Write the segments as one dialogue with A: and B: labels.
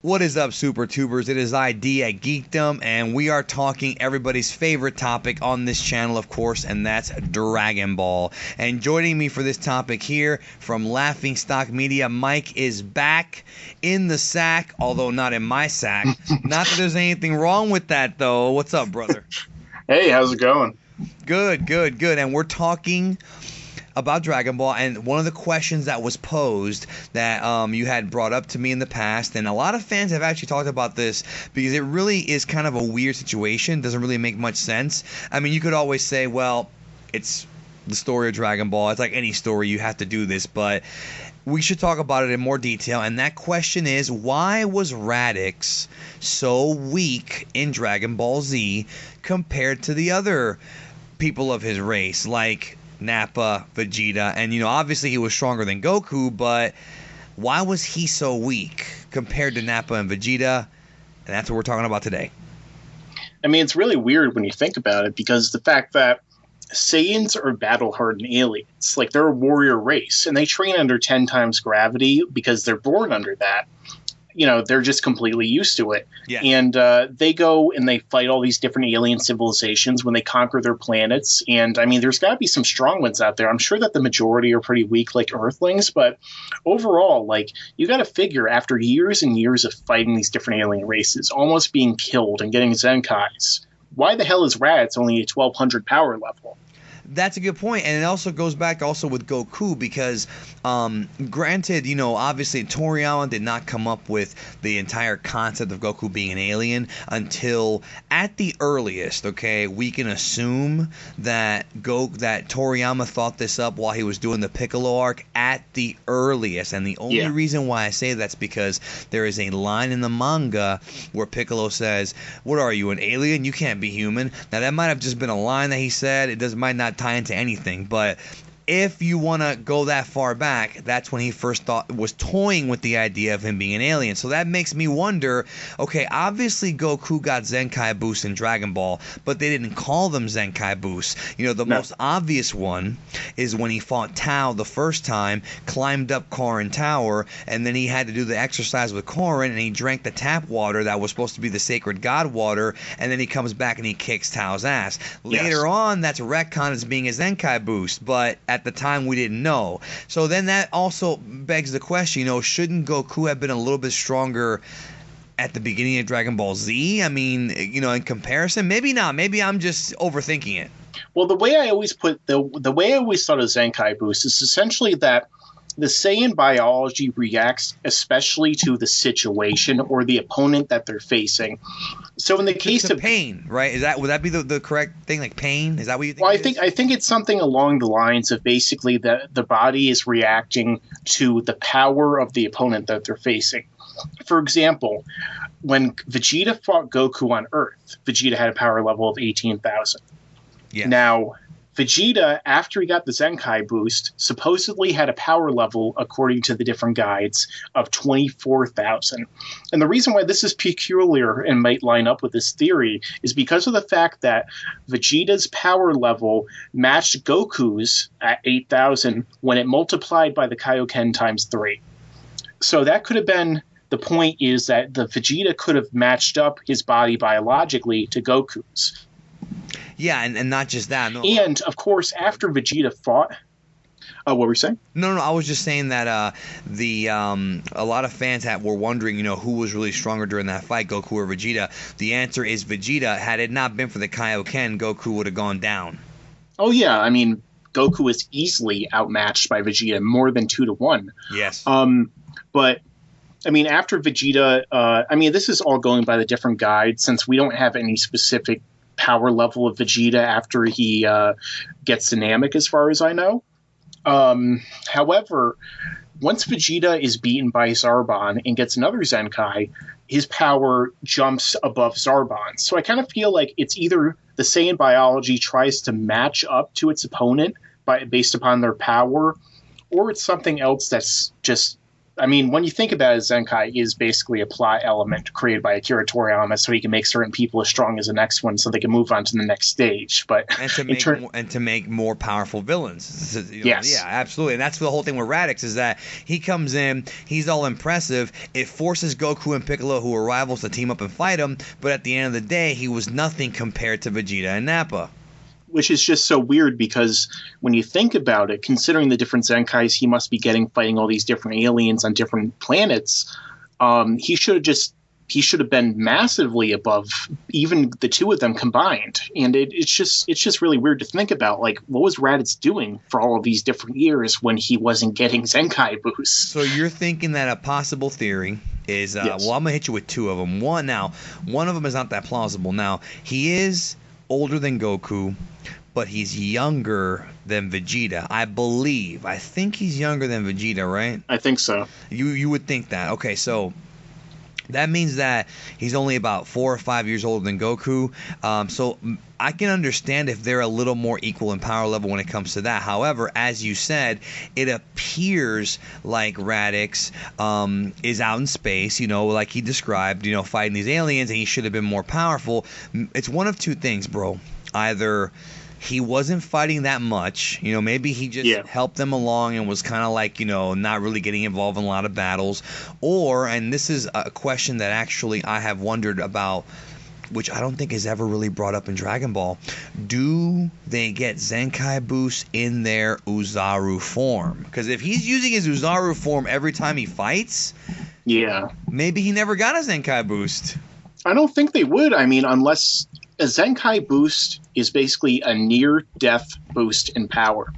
A: What is up, Super Tubers? It is ID at Geekdom, and we are talking everybody's favorite topic on this channel, of course, and that's Dragon Ball. And joining me for this topic here from LaughingStockMedia, Mike is back in the sack, although not in my sack. Not that there's anything wrong with that, though. What's up, brother?
B: Hey, how's it going?
A: Good. And we're talking about Dragon Ball, and one of the questions that was posed that you had brought up to me in the past, and a lot of fans have actually talked about this because it really is kind of a weird situation. Doesn't really make much sense. I mean, you could always say, well, it's the story of Dragon Ball. It's like any story, you have to do this, but we should talk about it in more detail. And that question is, why was Raditz so weak in Dragon Ball Z compared to the other people of his race, like Nappa, Vegeta, and obviously he was stronger than Goku, but why was he so weak compared to Nappa and Vegeta? And that's what we're talking about today.
B: I mean, it's really weird when you think about it, because the fact that Saiyans are battle-hardened aliens, like they're a warrior race, and they train under 10 times gravity because they're born under that. They're just completely used to it.
A: Yeah.
B: And they go and they fight all these different alien civilizations when they conquer their planets. And, I mean, there's got to be some strong ones out there. I'm sure that the majority are pretty weak, like Earthlings. But overall, like, you got to figure, after years and years of fighting these different alien races, almost being killed and getting zenkais, why the hell is Raditz only a 1200 power level?
A: That's a good point, and it also goes back also with Goku because, granted, obviously Toriyama did not come up with the entire concept of Goku being an alien until, at the earliest, okay, we can assume that Toriyama thought this up while he was doing the Piccolo arc at the earliest, and the only reason why I say that's because there is a line in the manga where Piccolo says, "What are you, an alien? You can't be human." Now that might have just been a line that he said. It might not tie into anything, but if you want to go that far back, that's when he first was toying with the idea of him being an alien. So that makes me wonder, okay, obviously Goku got Zenkai boosts in Dragon Ball, but they didn't call them Zenkai boosts. Most obvious one is when he fought Tao the first time, climbed up Korin Tower, and then he had to do the exercise with Korin, and he drank the tap water that was supposed to be the sacred god water, and then he comes back and he kicks Tao's ass. Later on, that's retcon as being a Zenkai boost, but at the time we didn't know. So then that also begs the question, shouldn't Goku have been a little bit stronger at the beginning of Dragon Ball Z? I mean, in comparison, maybe not. Maybe I'm just overthinking it.
B: Well, the way I always thought of Zenkai boost is essentially that the Saiyan biology reacts especially to the situation or the opponent that they're facing. So in the case of
A: pain, right? Would that be the correct thing? Like pain? Is that what you think?
B: Well, I think it's something along the lines of basically that the body is reacting to the power of the opponent that they're facing. For example, when Vegeta fought Goku on Earth, Vegeta had a power level of 18,000.
A: Yeah.
B: Now, Vegeta, after he got the Zenkai boost, supposedly had a power level, according to the different guides, of 24,000. And the reason why this is peculiar and might line up with this theory is because of the fact that Vegeta's power level matched Goku's at 8,000 when it multiplied by the Kaioken times 3. So that could have been the point, is that the Vegeta could have matched up his body biologically to Goku's.
A: Yeah, and not just that. No.
B: And, of course, after Vegeta fought... what were you saying?
A: No, I was just saying that a lot of fans were wondering, who was really stronger during that fight, Goku or Vegeta. The answer is Vegeta. Had it not been for the Kaioken, Goku would have gone down.
B: Oh, yeah. I mean, Goku was easily outmatched by Vegeta, more than 2-1.
A: Yes.
B: But... I mean, after Vegeta, this is all going by the different guides, since we don't have any specific power level of Vegeta after he gets the Namek, as far as I know. However, once Vegeta is beaten by Zarbon and gets another Zenkai, his power jumps above Zarbon's. So I kind of feel like it's either the Saiyan biology tries to match up to its opponent based upon their power, or it's something else that's just I mean, when you think about it, Zenkai is basically a plot element created by Akira Toriyama so he can make certain people as strong as the next one so they can move on to the next stage. But
A: to make more powerful villains.
B: Yes.
A: Yeah, absolutely. And that's the whole thing with Raditz is that he comes in, he's all impressive. It forces Goku and Piccolo, who are rivals, to team up and fight him. But at the end of the day, he was nothing compared to Vegeta and Nappa.
B: Which is just so weird because when you think about it, considering the different Zenkais he must be getting fighting all these different aliens on different planets, he should have been massively above even the two of them combined. And it's just really weird to think about. Like, what was Raditz doing for all of these different years when he wasn't getting Zenkai boosts?
A: So you're thinking that a possible theory is,
B: Yes.
A: well, I'm going to hit you with two of them. One of them is not that plausible. Now, he is older than Goku, but he's younger than Vegeta. I think he's younger than Vegeta, right?
B: I think so.
A: You would think that. Okay, so that means that he's only about 4 or 5 years older than Goku. So I can understand if they're a little more equal in power level when it comes to that. However, as you said, it appears like Raditz is out in space, like he described, fighting these aliens, and he should have been more powerful. It's one of two things, bro. Either he wasn't fighting that much, maybe he just helped them along and was kind of like, not really getting involved in a lot of battles. Or, and this is a question that actually I have wondered about, which I don't think is ever really brought up in Dragon Ball. Do they get Zenkai boosts in their Oozaru form? Because if he's using his Oozaru form every time he fights, maybe he never got a Zenkai boost.
B: I don't think they would. I mean, unless a Zenkai boost is basically a near-death boost in power.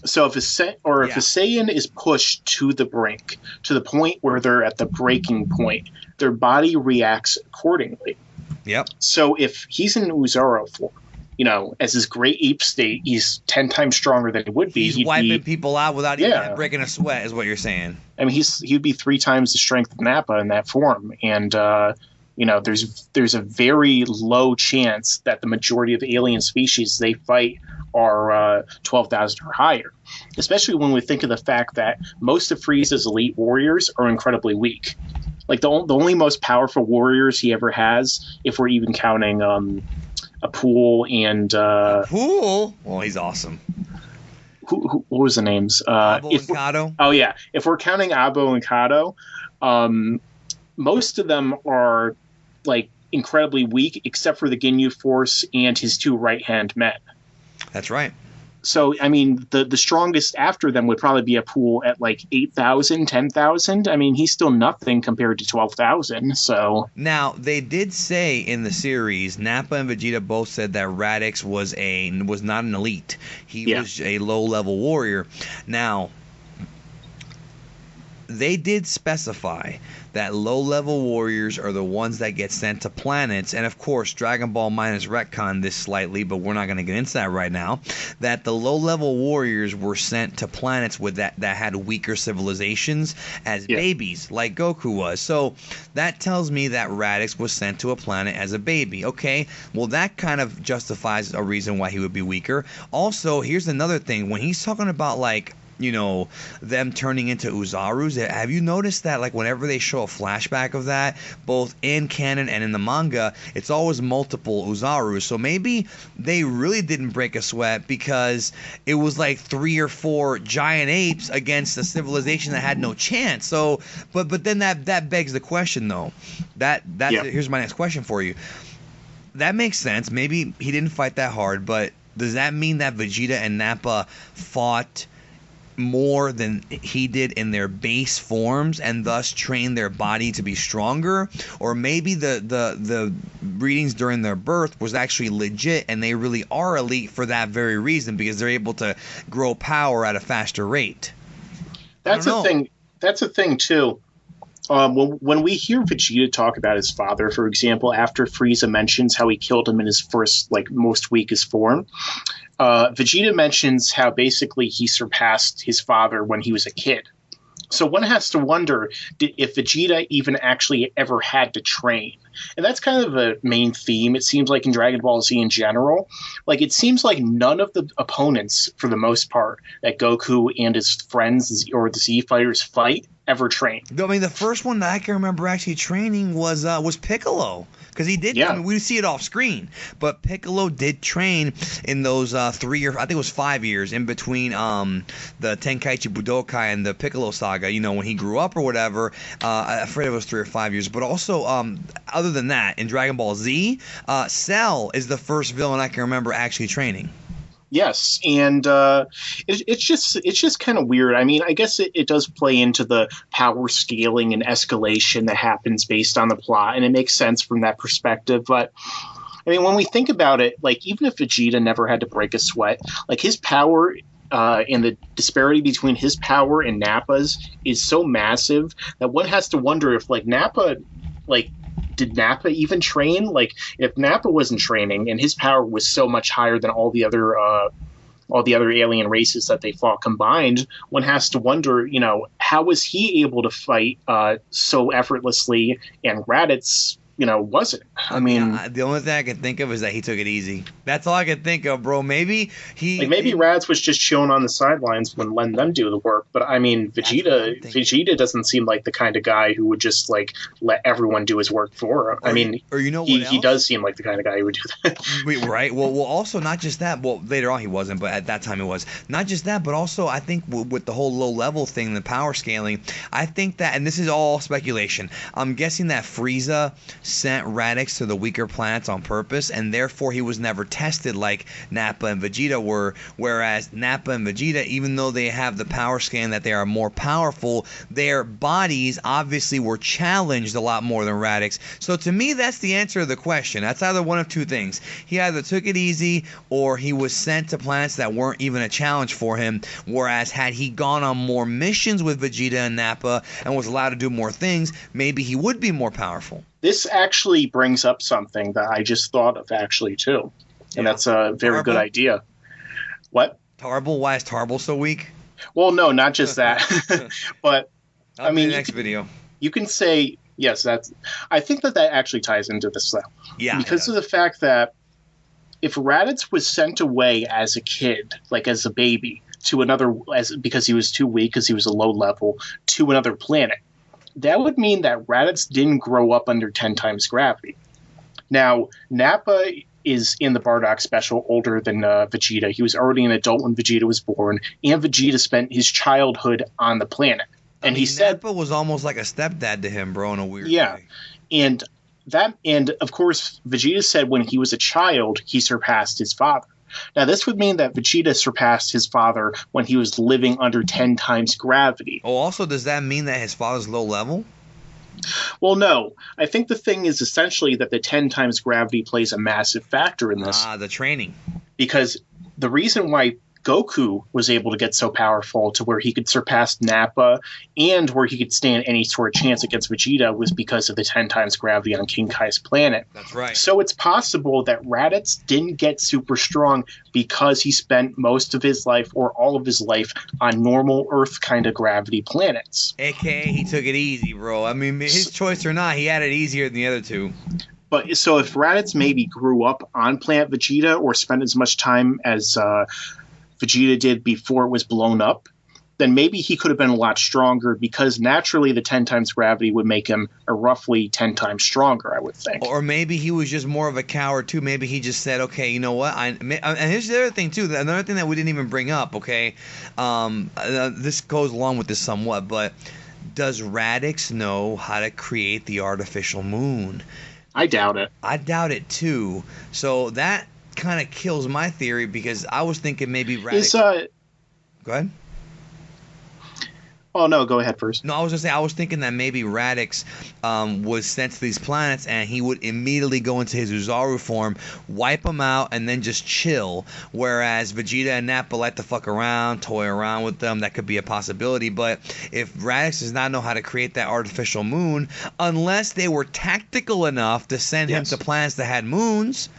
B: So if a Saiyan is pushed to the brink, to the point where they're at the breaking point, their body reacts accordingly.
A: Yep.
B: So if he's in Oozaru form, as his great ape state, he's 10 times stronger than he would be.
A: He's wiping people out without even breaking a sweat, is what you're saying.
B: I mean, he'd be 3 times the strength of Nappa in that form, and there's a very low chance that the majority of the alien species they fight are 12,000 or higher, especially when we think of the fact that most of Frieza's elite warriors are incredibly weak. Like the only most powerful warriors he ever has, if we're even counting Apul and
A: Apul? Well, he's awesome.
B: What was the names?
A: Abo and Kato?
B: Oh yeah, if we're counting Abo and Kato, most of them are like incredibly weak, except for the Ginyu Force and his 2 right-hand men.
A: That's right.
B: So, I mean, the strongest after them would probably be a pool at like 8,000, 10,000. I mean, he's still nothing compared to 12,000. So
A: now they did say in the series, Nappa and Vegeta both said that Raditz was not an elite. He was a low-level warrior. Now, they did specify that low-level warriors are the ones that get sent to planets, and of course Dragon Ball minus retcon this slightly, but we're not going to get into that right now, that the low-level warriors were sent to planets with that had weaker civilizations as babies, like Goku was. So that tells me that Raditz was sent to a planet as a baby. Okay, well that kind of justifies a reason why he would be weaker. Also, here's another thing. When he's talking about like them turning into Oozarus. Have you noticed that, like, whenever they show a flashback of that, both in canon and in the manga, it's always multiple Oozarus. So maybe they really didn't break a sweat because it was like 3 or 4 giant apes against a civilization that had no chance. So, but then that begs the question, though. Here's my next question for you. That makes sense. Maybe he didn't fight that hard, but does that mean that Vegeta and Nappa fought more than he did in their base forms and thus train their body to be stronger? Or maybe the readings during their birth was actually legit and they really are elite for that very reason, because they're able to grow power at a faster rate.
B: That's a thing. That's a thing too. When we hear Vegeta talk about his father, for example, after Frieza mentions how he killed him in his first, like, most weakest form, Vegeta mentions how basically he surpassed his father when he was a kid. So one has to wonder if Vegeta even actually ever had to train. And that's kind of a main theme, it seems like, in Dragon Ball Z in general. Like, it seems like none of the opponents, for the most part, that Goku and his friends or the Z fighters fight ever train.
A: I mean, the first one that I can remember actually training was Piccolo. Because he did,
B: Yeah.
A: I mean, we see it off screen, but Piccolo did train in those 3 years, I think it was 5 years, in between the Tenkaichi Budokai and the Piccolo saga, you know, when he grew up or whatever. I forget if it was 3 or 5 years. But also, other than that, in Dragon Ball Z, Cell is the first villain I can remember actually training.
B: Yes, and it's just kind of weird. I mean, I guess it does play into the power scaling and escalation that happens based on the plot, and it makes sense from that perspective. But I mean, when we think about it, like even if Vegeta never had to break a sweat, like his power and the disparity between his power and Nappa's is so massive that one has to wonder if like Nappa, like. Did Nappa even train? Like, if Nappa wasn't training and his power was so much higher than all the other alien races that they fought combined, one has to wonder, you know, how was he able to fight so effortlessly, and Raditz, you know, wasn't. I mean,
A: the only thing I can think of is that he took it easy. That's all I can think of, bro. Maybe
B: Raditz was just chilling on the sidelines when letting them do the work. But I mean, Vegeta doesn't seem like the kind of guy who would just like let everyone do his work for him. He does seem like the kind of guy who would do that.
A: Right. Well, also not just that. Well, later on he wasn't, but at that time he was. Not just that, but also I think with the whole low level thing, the power scaling, I think that, and this is all speculation, I'm guessing that Frieza sent Raditz to the weaker planets on purpose, and therefore he was never tested like Nappa and Vegeta were, whereas Nappa and Vegeta, even though they have the power scan that they are more powerful, their bodies obviously were challenged a lot more than Raditz. So to me, that's the answer to the question. That's either one of two things. He either took it easy or he was sent to planets that weren't even a challenge for him, whereas had he gone on more missions with Vegeta and Nappa and was allowed to do more things, maybe he would be more powerful.
B: This actually brings up something that I just thought of actually too. And that's a very good idea. What?
A: Tarble? Why is Tarble so weak?
B: Well, no, not just that. But
A: I mean, next video.
B: You can say, yes, I think that actually ties into this though.
A: Yeah.
B: Because of the fact that if Raditz was sent away as a kid, like as a baby, to another, because he was too weak, because he was a low level, to another planet, that would mean that Raditz didn't grow up under 10 times gravity. Now, Nappa is in the Bardock special older than Vegeta. He was already an adult when Vegeta was born, and Vegeta spent his childhood on the planet. And he said
A: Nappa was almost like a stepdad to him, bro, in a weird way.
B: And of course, Vegeta said when he was a child, he surpassed his father. Now, this would mean that Vegeta surpassed his father when he was living under 10 times gravity.
A: Oh, also, does that mean that his father's low level?
B: Well, no. I think the thing is essentially that the 10 times gravity plays a massive factor in this.
A: The training.
B: Because the reason why Goku was able to get so powerful to where he could surpass Nappa and where he could stand any sort of chance against Vegeta was because of the 10 times gravity on King Kai's planet.
A: That's right.
B: So it's possible that Raditz didn't get super strong because he spent most of his life or all of his life on normal Earth kind of gravity planets.
A: AKA he took it easy, bro. I mean, his choice or not, he had it easier than the other two.
B: But so if Raditz maybe grew up on planet Vegeta or spent as much time as Vegeta did before it was blown up, then maybe he could have been a lot stronger because naturally the 10 times gravity would make him a roughly 10 times stronger, I would think.
A: Or maybe he was just more of a coward too. Maybe he just said, okay, you know what? And here's the other thing too. Another thing that we didn't even bring up, okay? This goes along with this somewhat, but does Raditz know how to create the artificial moon?
B: I doubt it.
A: I doubt it too. So that kind of kills my theory because I was thinking maybe Raditz. Go ahead.
B: Oh, no, go ahead first.
A: No, I was going to say, I was thinking that maybe Raditz was sent to these planets and he would immediately go into his Oozaru form, wipe them out, and then just chill. Whereas Vegeta and Nappa like to fuck around, toy around with them. That could be a possibility. But if Raditz does not know how to create that artificial moon, unless they were tactical enough to send him to planets that had moons,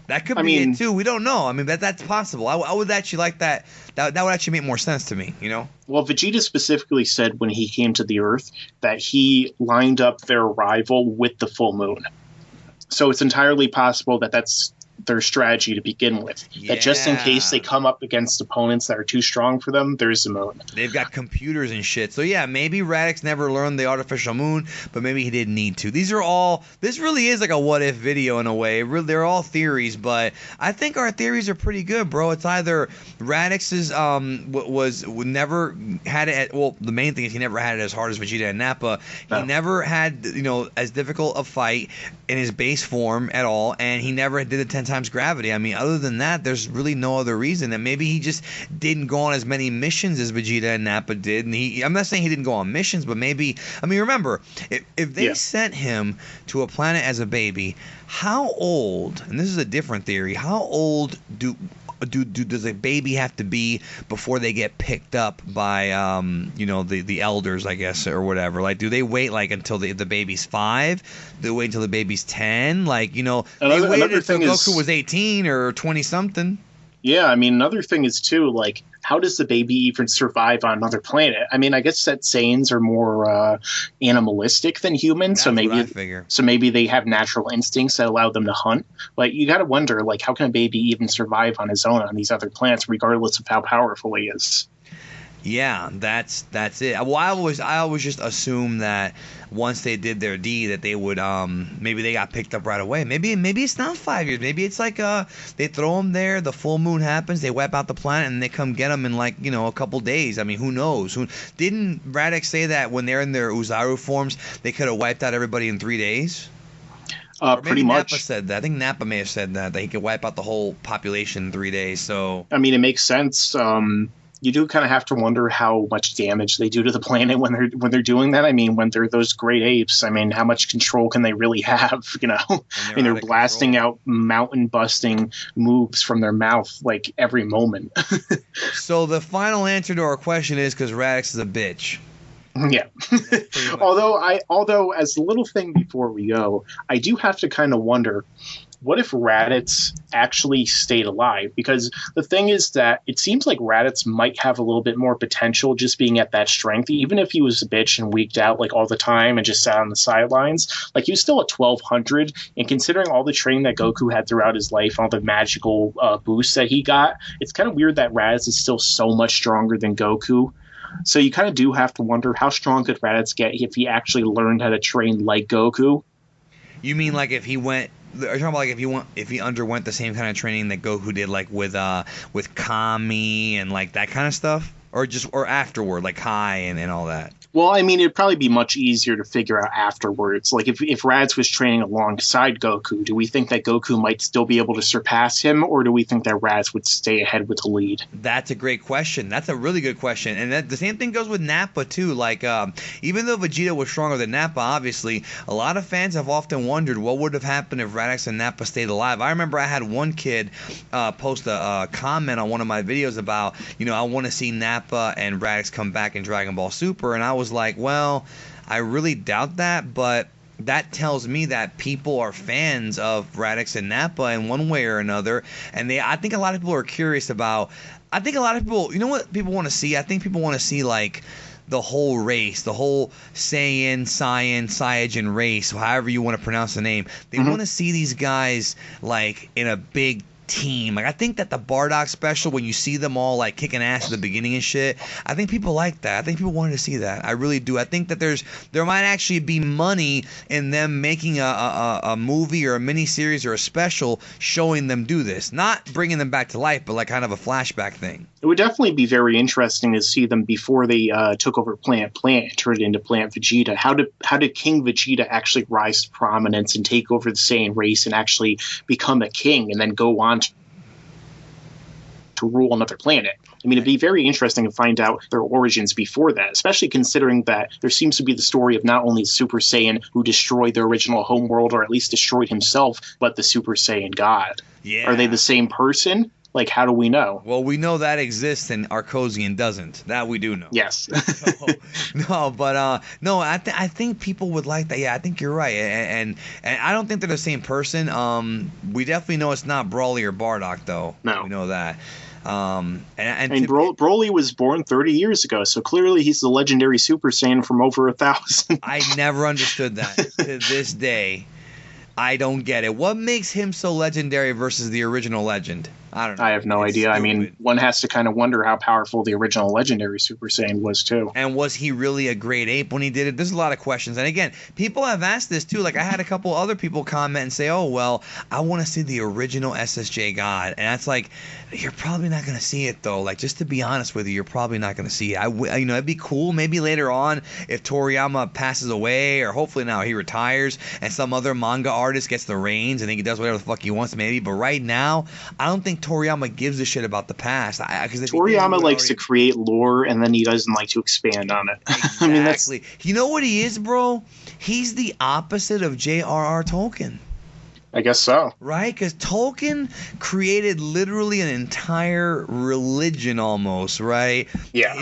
A: that could be it too. We don't know. I mean, that's possible. I would actually like that. That would actually make more sense to me, you know?
B: Well, Vegeta specifically said when he came to the Earth that he lined up their arrival with the full moon. So it's entirely possible that that's their strategy to begin with. That just in case they come up against opponents that are too strong for them, there's a moon.
A: They've got computers and shit. So yeah, maybe Raditz never learned the artificial moon, but maybe he didn't need to. This really is like a what if video in a way. They're all theories, but I think our theories are pretty good, bro. It's either Raditz's never had it the main thing is he never had it as hard as Vegeta and Nappa. He never had, as difficult a fight in his base form at all, and he never did the 10 times gravity. I mean, other than that, there's really no other reason. And maybe he just didn't go on as many missions as Vegeta and Nappa did. And I'm not saying he didn't go on missions, but maybe, remember, if they sent him to a planet as a baby, how old, and this is a different theory, how old does a baby have to be before they get picked up by the elders, I guess, or whatever? Like, do they wait like until the baby's 5? Do they wait until the baby's 10? Like, they waited until Goku was 18 or 20 something.
B: Yeah, I mean, another thing is too, like, how does the baby even survive on another planet? I mean, I guess that Saiyans are more animalistic than humans, so maybe they have natural instincts that allow them to hunt. But you got to wonder, like, how can a baby even survive on his own on these other planets, regardless of how powerful he is?
A: Yeah, that's it. Well, I always just assume that once they did their deed that they would maybe they got picked up right away. Maybe it's not 5 years. Maybe it's like they throw them there, the full moon happens, they wipe out the planet, and they come get them in like a couple days. I mean, who knows? Didn't Raditz say that when they're in their Oozaru forms they could have wiped out everybody in 3 days?
B: Pretty much.
A: Nappa said that. I think Nappa may have said that he could wipe out the whole population in 3 days. So
B: I mean, it makes sense. You do kind of have to wonder how much damage they do to the planet when they're doing that. I mean, when they're those great apes, I mean, how much control can they really have? I mean, they're blasting out mountain busting moves from their mouth like every moment.
A: So the final answer to our question is because Raditz is a bitch.
B: Yeah. although as a little thing before we go, I do have to kind of wonder, what if Raditz actually stayed alive? Because the thing is that it seems like Raditz might have a little bit more potential just being at that strength, even if he was a bitch and weaked out like all the time and just sat on the sidelines. Like, he was still at 1200, and considering all the training that Goku had throughout his life, all the magical boosts that he got, it's kind of weird that Raditz is still so much stronger than Goku. So you kind of do have to wonder, how strong could Raditz get if he actually learned how to train like Goku?
A: You mean like if he went? Are you talking about like if he underwent the same kind of training that Goku did, like with Kami and like that kind of stuff, or afterward, like Kai and all that?
B: Well, I mean, it'd probably be much easier to figure out afterwards. Like, if Raditz was training alongside Goku, do we think that Goku might still be able to surpass him, or do we think that Raditz would stay ahead with the lead?
A: That's a great question. That's a really good question. And the same thing goes with Nappa, too. Like, even though Vegeta was stronger than Nappa, obviously, a lot of fans have often wondered what would have happened if Raditz and Nappa stayed alive. I remember I had one kid post a comment on one of my videos about, I want to see Nappa and Raditz come back in Dragon Ball Super, and I was like, well, I really doubt that, but that tells me that people are fans of Raditz and Nappa in one way or another, and I think a lot of people are curious about. I think a lot of people, what people want to see? I think people want to see like the whole race, the whole Saiyan, Saiyajin race, however you want to pronounce the name. They want to see these guys like in a big team. Like, I think that the Bardock special, when you see them all like kicking ass at the beginning and shit, I think people like that. I think people wanted to see that. I really do. I think that there might actually be money in them making a movie or a mini series or a special showing them do this, not bringing them back to life, but like kind of a flashback thing.
B: It would definitely be very interesting to see them before they took over Plant, turned into Plant Vegeta. How did King Vegeta actually rise to prominence and take over the Saiyan race and actually become a king and then go on to rule another planet? I mean, it'd be very interesting to find out their origins before that, especially considering that there seems to be the story of not only the Super Saiyan who destroyed their original homeworld, or at least destroyed himself, but the Super Saiyan God.
A: Yeah.
B: Are they the same person? Like, how do we know?
A: Well, we know that exists and Arcosian doesn't. That we do know.
B: Yes.
A: I think people would like that. Yeah, I think you're right. And I don't think they're the same person. We definitely know it's not Broly or Bardock, though.
B: No.
A: We know that.
B: Broly was born 30 years ago, so clearly he's the legendary Super Saiyan from over 1,000.
A: I never understood that to this day. I don't get it. What makes him so legendary versus the original legend? I don't know.
B: I have no idea.
A: Stupid.
B: I mean, one has to kind of wonder how powerful the original legendary Super Saiyan was, too.
A: And was he really a great ape when he did it? There's a lot of questions. And again, people have asked this too. Like I had a couple other people comment and say, "Oh, well, I want to see the original SSJ God." And that's like, you're probably not going to see it though. Like just to be honest with you, you're probably not going to see it. It'd be cool maybe later on if Toriyama passes away, or hopefully now he retires and some other manga artist gets the reins and he does whatever the fuck he wants maybe. But right now, I don't think Toriyama gives a shit about the past.
B: Toriyama likes to create lore and then he doesn't like to expand on it.
A: Exactly.
B: I mean, that's...
A: You know what he is, bro? He's the opposite of J.R.R. Tolkien.
B: I guess so.
A: Right? Because Tolkien created literally an entire religion almost, right?
B: Yeah.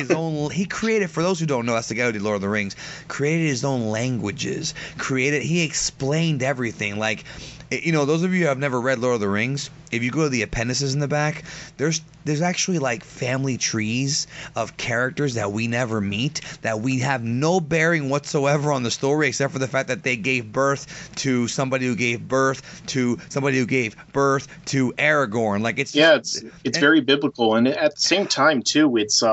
A: He created, for those who don't know, that's the guy who did Lord of the Rings, created his own languages. He explained everything. Like, those of you who have never read Lord of the Rings, if you go to the appendices in the back, there's actually like family trees of characters that we never meet, that we have no bearing whatsoever on the story except for the fact that they gave birth to somebody who gave birth to somebody who gave birth to Aragorn. Like it's
B: very biblical, and at the same time too, it's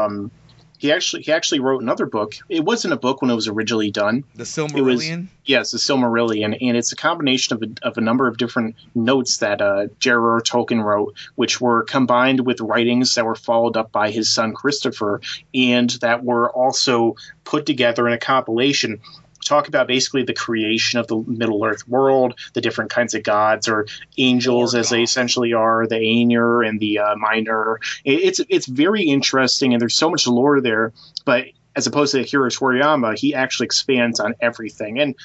B: He actually wrote another book. It wasn't a book when it was originally done.
A: The Silmarillion?
B: Yes, the Silmarillion. And it's a combination of a number of different notes that J.R.R. Tolkien wrote, which were combined with writings that were followed up by his son Christopher, and that were also put together in a compilation. Talk about basically the creation of the Middle-earth world, the different kinds of gods or angels as they essentially are, the Aenir and the Minor. It's very interesting, and there's so much lore there, but as opposed to Akira Toriyama, he actually expands on everything. And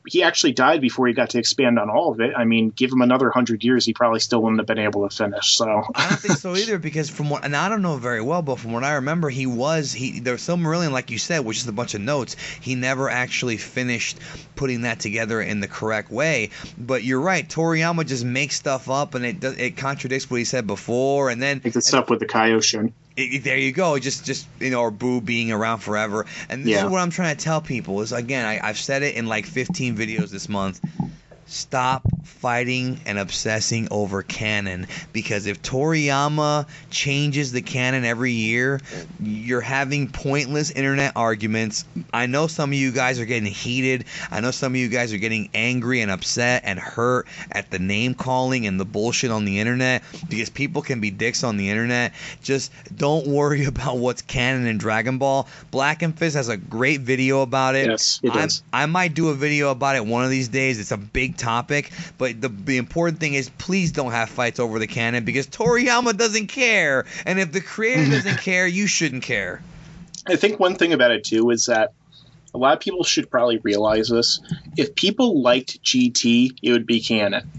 B: he actually died before he got to expand on all of it. I mean, give him another 100 years, he probably still wouldn't have been able to finish. So
A: I don't think so either, because and I don't know very well, but from what I remember, the Silmarillion, like you said, which is a bunch of notes, he never actually finished putting that together in the correct way. But you're right, Toriyama just makes stuff up, and it contradicts what he said before, and then
B: like the stuff with the Kaioshin.
A: There you go. Just or Boo being around forever. And this is what I'm trying to tell people is, again, I've said it in like 15 videos this month. Stop fighting and obsessing over canon, because if Toriyama changes the canon every year, you're having pointless internet arguments. I know some of you guys are getting heated. I know some of you guys are getting angry and upset and hurt at the name calling and the bullshit on the internet, because people can be dicks on the internet. Just don't worry about what's canon in Dragon Ball. Black and Fist has a great video about it.
B: Yes, it does.
A: I might do a video about it one of these days. It's a big topic, but the important thing is, please don't have fights over the canon, because Toriyama doesn't care, and if the creator doesn't care, you shouldn't care.
B: I think one thing about it too is that a lot of people should probably realize this. If people liked GT, it would be canon.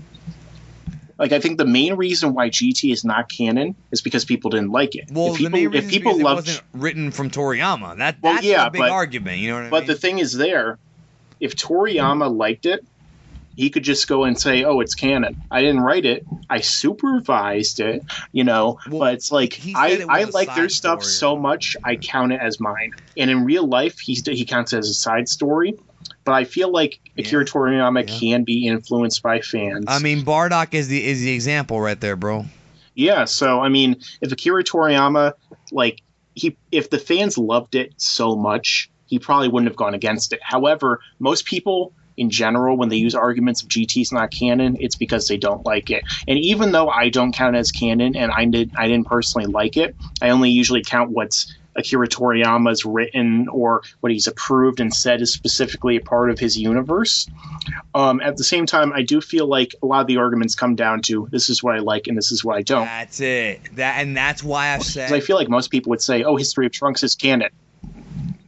B: Like, I think the main reason why GT is not canon is because people didn't like it.
A: Well, the main reason is because it wasn't written from Toriyama. That's the big argument. You know what I mean?
B: But the thing is, if Toriyama liked it, he could just go and say, "Oh, it's canon. I didn't write it. I supervised it." Well, but it's like I like their stuff so much, I count it as mine. And in real life, he counts it as a side story. But I feel like Akira Toriyama can be influenced by fans.
A: I mean, Bardock is the example right there, bro.
B: Yeah. So I mean, if Akira Toriyama, if the fans loved it so much, he probably wouldn't have gone against it. However, most people in general, when they use arguments of GT's not canon, it's because they don't like it. And even though I don't count it as canon, and I didn't personally like it, I only usually count what's Akira Toriyama's written or what he's approved and said is specifically a part of his universe. At the same time, I do feel like a lot of the arguments come down to this is what I like and this is what I don't.
A: That's it. That's why I've said.
B: I feel like most people would say, "Oh, History of Trunks is canon,"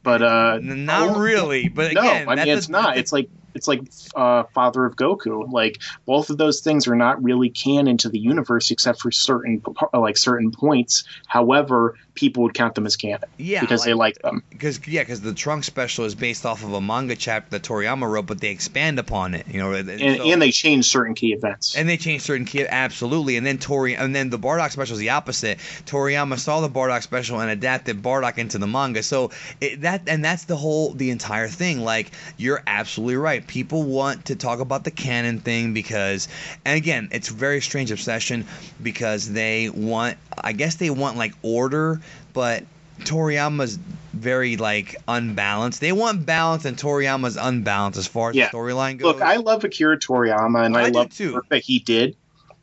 B: but
A: not really. But again,
B: no, I mean it's not. It's like Father of Goku. Like, both of those things are not really canon to the universe except for certain points. However, people would count them as canon because they like them.
A: Because the Trunks special is based off of a manga chapter that Toriyama wrote, but they expand upon it. And
B: they change certain key events.
A: Absolutely. And then the Bardock special is the opposite. Toriyama saw the Bardock special and adapted Bardock into the manga. So that's the entire thing. Like, you're absolutely right. right. People want to talk about the canon thing because, and again, it's a very strange obsession because they want, I guess they want like order, but Toriyama's very like unbalanced. They want balance, and Toriyama's unbalanced as far as the storyline goes.
B: Look, I love Akira Toriyama, and I love the work that he did.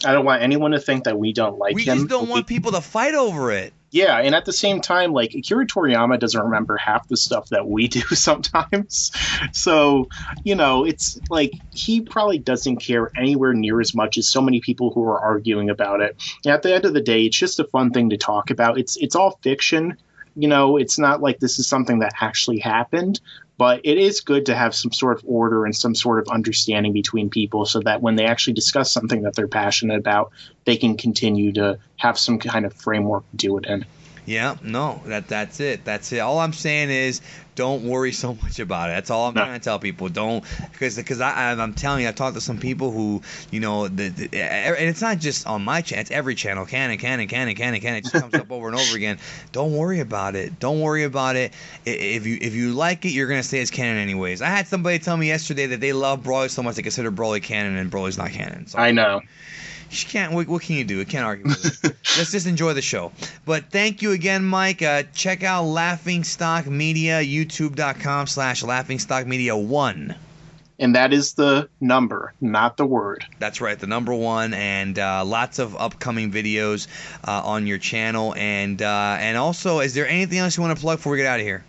B: I don't want anyone to think that we don't like him.
A: We just don't want people to fight over it.
B: Yeah, and at the same time, like, Akira Toriyama doesn't remember half the stuff that we do sometimes. So, you know, it's like he probably doesn't care anywhere near as much as so many people who are arguing about it. And at the end of the day, it's just a fun thing to talk about. It's all fiction. You know, it's not like this is something that actually happened. But it is good to have some sort of order and some sort of understanding between people so that when they actually discuss something that they're passionate about, they can continue to have some kind of framework to do it in.
A: Yeah, no, that's it. That's it. All I'm saying is don't worry so much about it. That's all I'm trying to tell people. Don't, because I'm telling you, I've talked to some people who, you know, and it's not just on my channel. It's every channel. Canon. It just comes up over and over again. Don't worry about it. Don't worry about it. If you like it, you're gonna say it's canon anyways. I had somebody tell me yesterday that they love Broly so much they consider Broly canon, and Broly's not canon. So
B: I know.
A: You can't. What can you do? You can't argue with it. Let's just enjoy the show. But thank you again, Mike. Check out Laughing Stock Media, youtube.com/LaughingStockMedia1.
B: And that is the number, not the word.
A: That's right, the number 1, and lots of upcoming videos on your channel. And also, is there anything else you want to plug before we get out of here?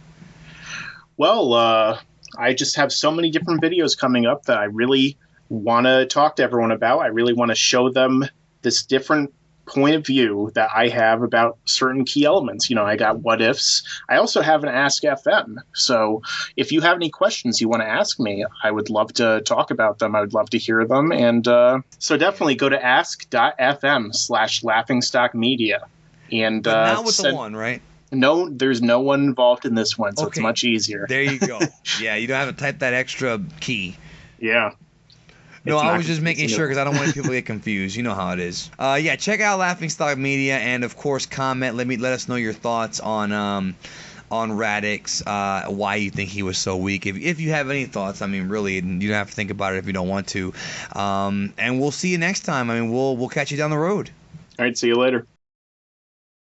B: Well, I just have so many different videos coming up that I really want to talk to everyone about. I really want to show them this different point of view that I have about certain key elements. You know, I got what ifs. I also have an Ask FM. So if you have any questions you want to ask me, I would love to talk about them. I would love to hear them. And so definitely go to ask.fm/LaughingStockMedia. And
A: but not with the one, right?
B: No, there's no one involved in this one, so It's much easier.
A: There you go. Yeah, you don't have to type that extra key.
B: Yeah.
A: No, I was just making sure because I don't want people to get confused. You know how it is. Yeah, check out Laughing Stock Media, and of course, comment. Let us know your thoughts on Raditz, why you think he was so weak. If you have any thoughts, I mean, really, you don't have to think about it if you don't want to. And we'll see you next time. I mean, we'll catch you down the road.
B: All right, see you later.